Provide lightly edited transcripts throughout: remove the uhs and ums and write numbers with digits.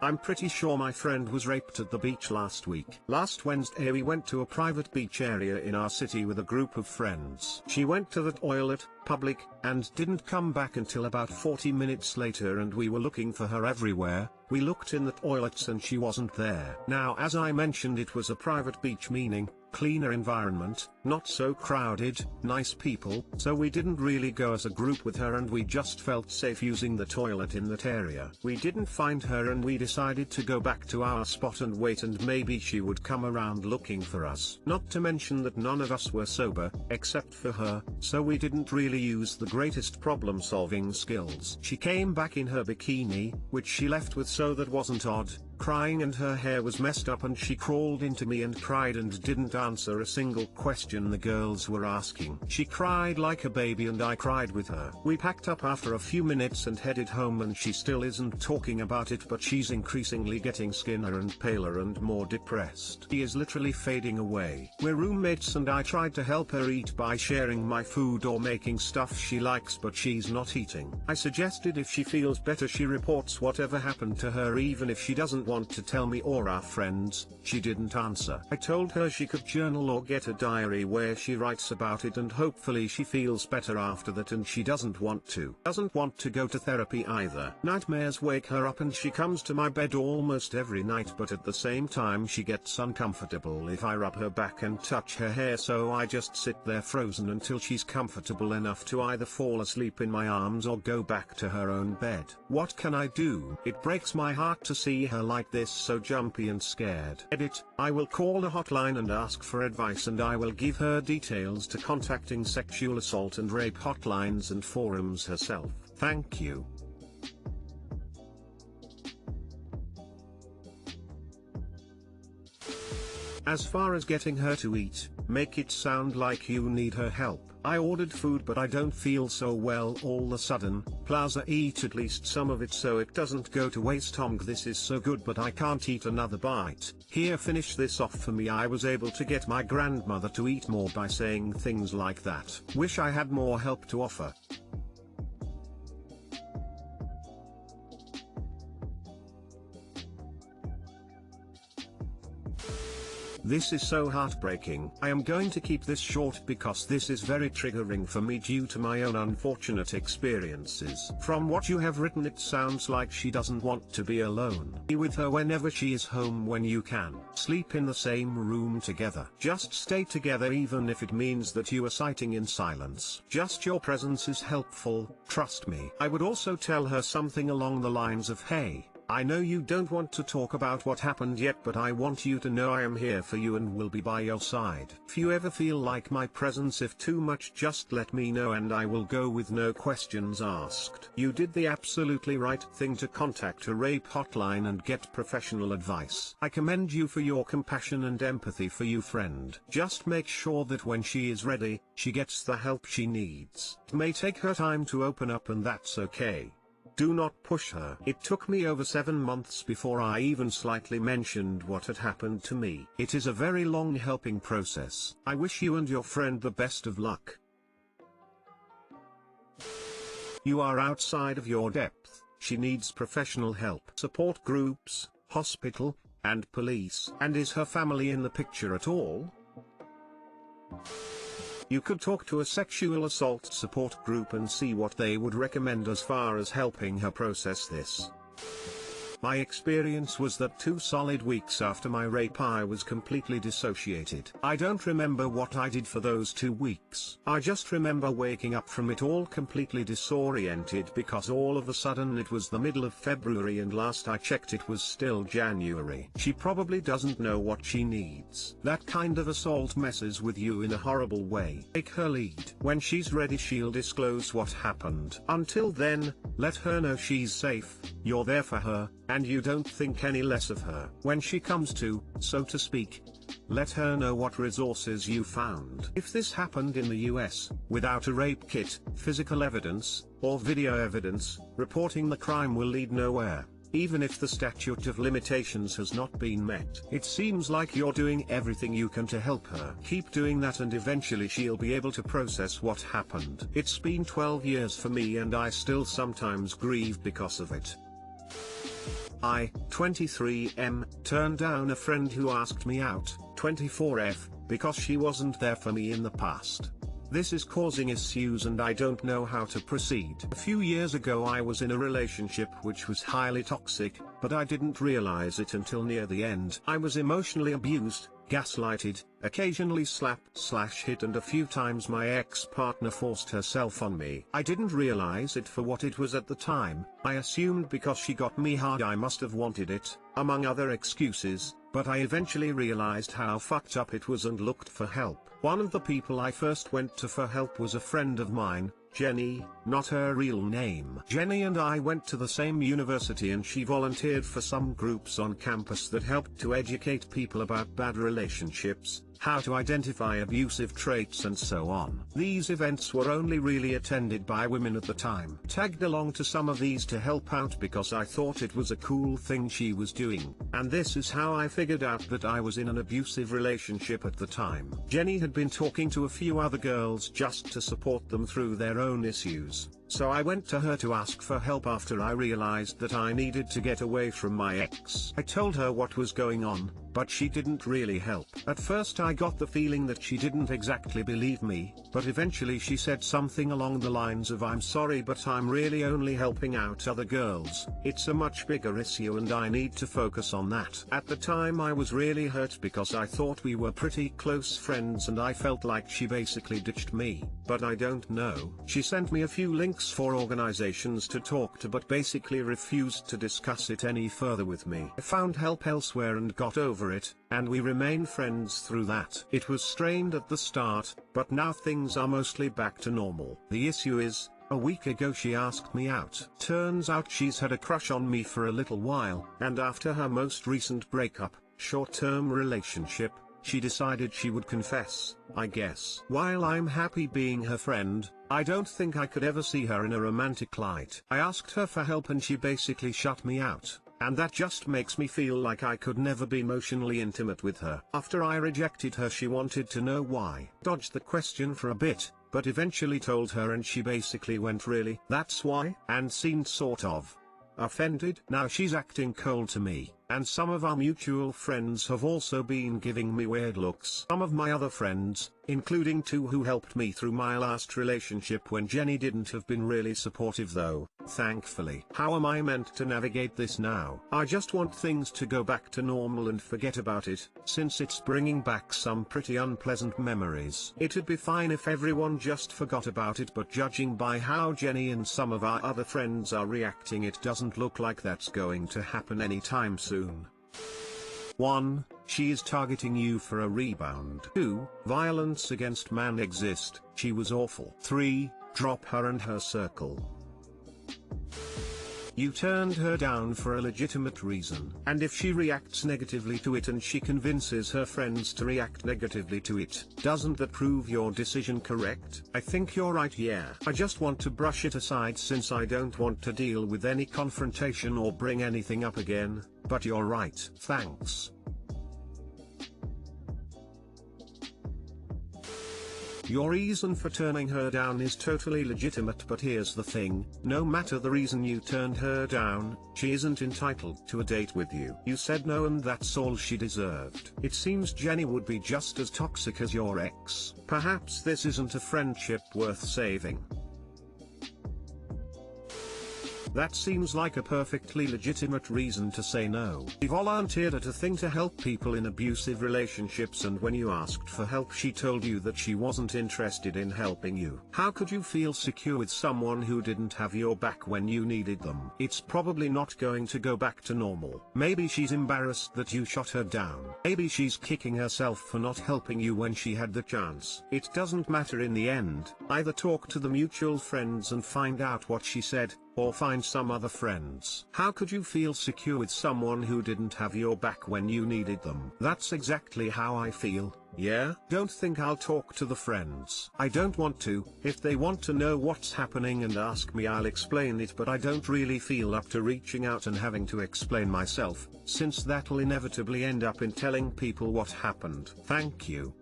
I'm pretty sure my friend was raped at the beach last week. Last Wednesday we went to a private beach area in our city with a group of friends. She went to the toilet, public, and didn't come back until about 40 minutes later, and we were looking for her everywhere. We looked in the toilets and she wasn't there. Now, as I mentioned, it was a private beach, meaning cleaner environment, not so crowded, nice people, so we didn't really go as a group with her, and we just felt safe using the toilet in that area. We didn't find her and we decided to go back to our spot and wait, and maybe she would come around looking for us. Not to mention that none of us were sober, except for her, so we didn't really use the greatest problem-solving skills. She came back in her bikini, which she left with, so that wasn't odd, crying, and her hair was messed up, and she crawled into me and cried and didn't answer a single question the girls were asking. She cried like a baby and I cried with her. We packed up after a few minutes and headed home, and she still isn't talking about it, but she's increasingly getting skinnier and paler and more depressed. She is literally fading away. We're roommates and I tried to help her eat by sharing my food or making stuff she likes, but she's not eating. I suggested if she feels better she reports whatever happened to her, even if she doesn't want to tell me or our friends. She didn't answer. I told her she could journal or get a diary where she writes about it, and hopefully she feels better after that, and she doesn't want to. Doesn't want to go to therapy either. Nightmares wake her up and she comes to my bed almost every night, but at the same time she gets uncomfortable if I rub her back and touch her hair, so I just sit there frozen until she's comfortable enough to either fall asleep in my arms or go back to her own bed. What can I do? It breaks my heart to see her like this, so jumpy and scared. Edit, I will call a hotline and ask for advice, and I will give her details to contacting sexual assault and rape hotlines and forums herself. Thank you. As far as getting her to eat, make it sound like you need her help. I ordered food but I don't feel so well all the sudden. Plaza, eat at least some of it so it doesn't go to waste. This is so good but I can't eat another bite. Here, finish this off for me. I was able to get my grandmother to eat more by saying things like that. Wish I had more help to offer. This is so heartbreaking. I am going to keep this short because this is very triggering for me due to my own unfortunate experiences. From what you have written, it sounds like she doesn't want to be alone. Be with her whenever she is home when you can. Sleep in the same room together. Just stay together even if it means that you are sitting in silence. Just your presence is helpful, trust me. I would also tell her something along the lines of, hey, I know you don't want to talk about what happened yet, but I want you to know I am here for you and will be by your side. If you ever feel like my presence if too much, just let me know and I will go with no questions asked. You did the absolutely right thing to contact a rape hotline and get professional advice. I commend you for your compassion and empathy for you, friend. Just make sure that when she is ready, she gets the help she needs. It may take her time to open up, and that's okay. Do not push her. It took me over 7 months before I even slightly mentioned what had happened to me. It is a very long helping process. I wish you and your friend the best of luck. You are outside of your depth. She needs professional help. Support groups, hospital, and police. And is her family in the picture at all? You could talk to a sexual assault support group and see what they would recommend as far as helping her process this. My experience was that 2 solid weeks after my rape I was completely dissociated. I don't remember what I did for those 2 weeks. I just remember waking up from it all completely disoriented because all of a sudden it was the middle of February and last I checked it was still January. She probably doesn't know what she needs. That kind of assault messes with you in a horrible way. Take her lead. When she's ready she'll disclose what happened. Until then, let her know she's safe, you're there for her, and you don't think any less of her. When she comes to, so to speak, let her know what resources you found. If this happened in the US, without a rape kit, physical evidence, or video evidence, reporting the crime will lead nowhere, even if the statute of limitations has not been met. It seems like you're doing everything you can to help her. Keep doing that and eventually she'll be able to process what happened. It's been 12 years for me and I still sometimes grieve because of it. I, 23M, turned down a friend who asked me out, 24F, because she wasn't there for me in the past. This is causing issues and I don't know how to proceed. A few years ago I was in a relationship which was highly toxic, but I didn't realize it until near the end. I was emotionally abused, gaslighted, occasionally slapped/hit, and a few times my ex-partner forced herself on me. I didn't realize it for what it was at the time. I assumed because she got me hard I must have wanted it, among other excuses, but I eventually realized how fucked up it was and looked for help. One of the people I first went to for help was a friend of mine, Jenny, not her real name. Jenny and I went to the same university and she volunteered for some groups on campus that helped to educate people about bad relationships, how to identify abusive traits and so on. These events were only really attended by women at the time. Tagged along to some of these to help out because I thought it was a cool thing she was doing. And this is how I figured out that I was in an abusive relationship at the time. Jenny had been talking to a few other girls just to support them through their own issues. So I went to her to ask for help after I realized that I needed to get away from my ex. I told her what was going on, but she didn't really help. At first I got the feeling that she didn't exactly believe me, but eventually she said something along the lines of, "I'm sorry but I'm really only helping out other girls. It's a much bigger issue and I need to focus on that." At the time I was really hurt because I thought we were pretty close friends and I felt like she basically ditched me. But I don't know. She sent me a few links for organizations to talk to but basically refused to discuss it any further with me. I found help elsewhere and got over it, and we remain friends through that. It was strained at the start, but now things are mostly back to normal. The issue is, a week ago she asked me out. Turns out she's had a crush on me for a little while, and after her most recent breakup, short-term relationship, she decided she would confess, I guess. While I'm happy being her friend, I don't think I could ever see her in a romantic light. I asked her for help and she basically shut me out, and that just makes me feel like I could never be emotionally intimate with her. After I rejected her she wanted to know why. Dodged the question for a bit, but eventually told her and she basically went, "Really? That's why?" and seemed sort of offended. Now she's acting cold to me, and some of our mutual friends have also been giving me weird looks. Some of my other friends, including two who helped me through my last relationship when Jenny didn't, have been really supportive though, thankfully. How am I meant to navigate this now? I just want things to go back to normal and forget about it, since it's bringing back some pretty unpleasant memories. It'd be fine if everyone just forgot about it, but judging by how Jenny and some of our other friends are reacting, it doesn't look like that's going to happen anytime soon. 1. She is targeting you for a rebound. 2. Violence against men exist, she was awful. 3. Drop her and her circle. You turned her down for a legitimate reason. And if she reacts negatively to it and she convinces her friends to react negatively to it, doesn't that prove your decision correct? I think you're right, yeah. I just want to brush it aside since I don't want to deal with any confrontation or bring anything up again, but you're right. Thanks. Your reason for turning her down is totally legitimate, but here's the thing, no matter the reason you turned her down, she isn't entitled to a date with you. You said no and that's all she deserved. It seems Jenny would be just as toxic as your ex. Perhaps this isn't a friendship worth saving. That seems like a perfectly legitimate reason to say no. She volunteered at a thing to help people in abusive relationships, and when you asked for help she told you that she wasn't interested in helping you. How could you feel secure with someone who didn't have your back when you needed them? It's probably not going to go back to normal. Maybe she's embarrassed that you shot her down. Maybe she's kicking herself for not helping you when she had the chance. It doesn't matter in the end. Either talk to the mutual friends and find out what she said, or find some other friends. How could you feel secure with someone who didn't have your back when you needed them? That's exactly how I feel, yeah? Don't think I'll talk to the friends. I don't want to. If they want to know what's happening and ask me, I'll explain it, but I don't really feel up to reaching out and having to explain myself, since that'll inevitably end up in telling people what happened. Thank you.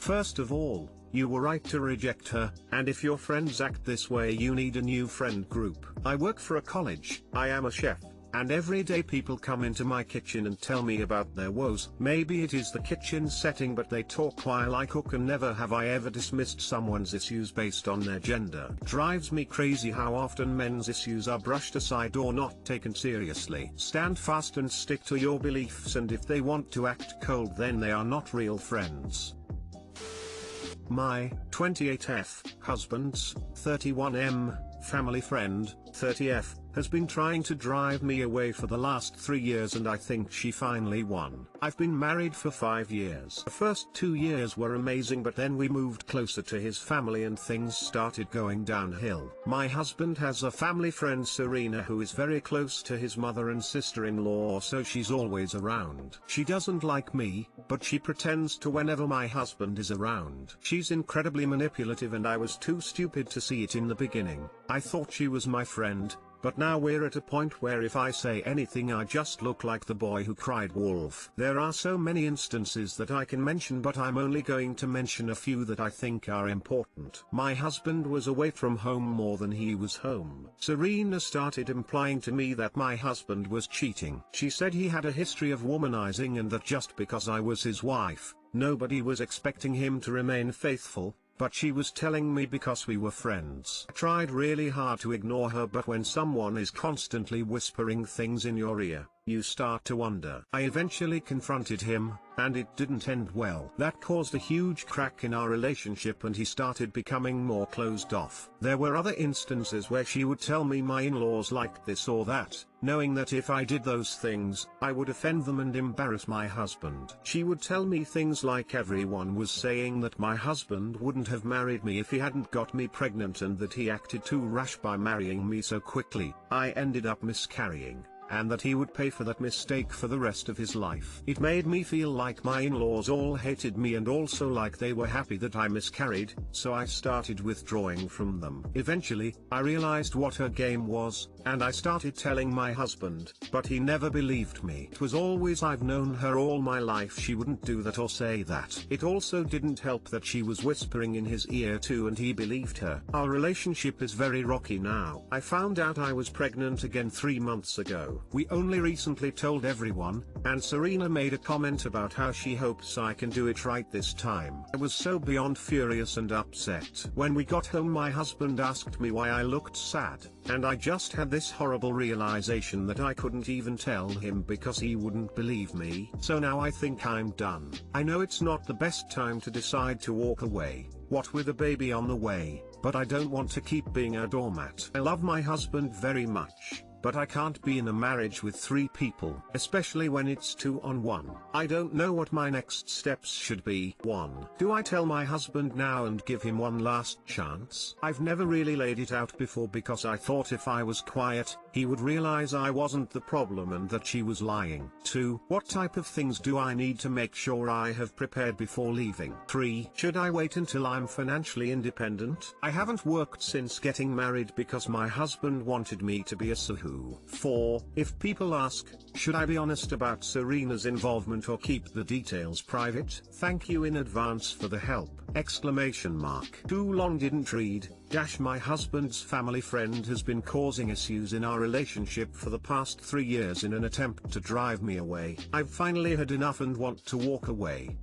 First of all, you were right to reject her, and if your friends act this way you need a new friend group. I work for a college, I am a chef, and every day people come into my kitchen and tell me about their woes. Maybe it is the kitchen setting, but they talk while I cook, and never have I ever dismissed someone's issues based on their gender. Drives me crazy how often men's issues are brushed aside or not taken seriously. Stand fast and stick to your beliefs, and if they want to act cold then they are not real friends. My 28F husband's 31M family friend 30F has been trying to drive me away for the last 3 years, and I think she finally won. I've been married for 5 years. The first 2 years were amazing, but then we moved closer to his family and things started going downhill. My husband has a family friend, Serena, who is very close to his mother and sister-in-law, so she's always around. She doesn't like me, but she pretends to whenever my husband is around. She's incredibly manipulative, and I was too stupid to see it in the beginning. I thought she was my friend, but now we're at a point where if I say anything I just look like the boy who cried wolf. There are so many instances that I can mention, but I'm only going to mention a few that I think are important. My husband was away from home more than he was home. Serena started implying to me that my husband was cheating. She said he had a history of womanizing and that just because I was his wife, nobody was expecting him to remain faithful. But she was telling me because we were friends. I tried really hard to ignore her, but when someone is constantly whispering things in your ear, you start to wonder. I eventually confronted him, and it didn't end well. That caused a huge crack in our relationship and he started becoming more closed off. There were other instances where she would tell me my in-laws liked this or that, knowing that if I did those things, I would offend them and embarrass my husband. She would tell me things like everyone was saying that my husband wouldn't have married me if he hadn't got me pregnant, and that he acted too rash by marrying me so quickly. I ended up miscarrying, and that he would pay for that mistake for the rest of his life. It made me feel like my in-laws all hated me and also like they were happy that I miscarried, so I started withdrawing from them. Eventually, I realized what her game was, and I started telling my husband, but he never believed me. It was always, I've known her all my life, she wouldn't do that or say that. It also didn't help that she was whispering in his ear too, and he believed her. Our relationship is very rocky now. I found out I was pregnant again 3 months ago. We only recently told everyone, and Serena made a comment about how she hopes I can do it right this time. I was so beyond furious and upset. When we got home, my husband asked me why I looked sad, and I just had this horrible realization that I couldn't even tell him because he wouldn't believe me. So now I think I'm done. I know it's not the best time to decide to walk away, what with a baby on the way, but I don't want to keep being a doormat. I love my husband very much, but I can't be in a marriage with 3 people, especially when it's 2 on 1. I don't know what my next steps should be. 1. Do I tell my husband now and give him one last chance? I've never really laid it out before because I thought if I was quiet, he would realize I wasn't the problem and that she was lying. 2. What type of things do I need to make sure I have prepared before leaving? 3. Should I wait until I'm financially independent? I haven't worked since getting married because my husband wanted me to be a suhu. 4. If people ask, should I be honest about Serena's involvement or keep the details private? Thank you in advance for the help! Exclamation mark. Too long didn't read. My husband's family friend has been causing issues in our relationship for the past 3 years in an attempt to drive me away. I've finally had enough and want to walk away.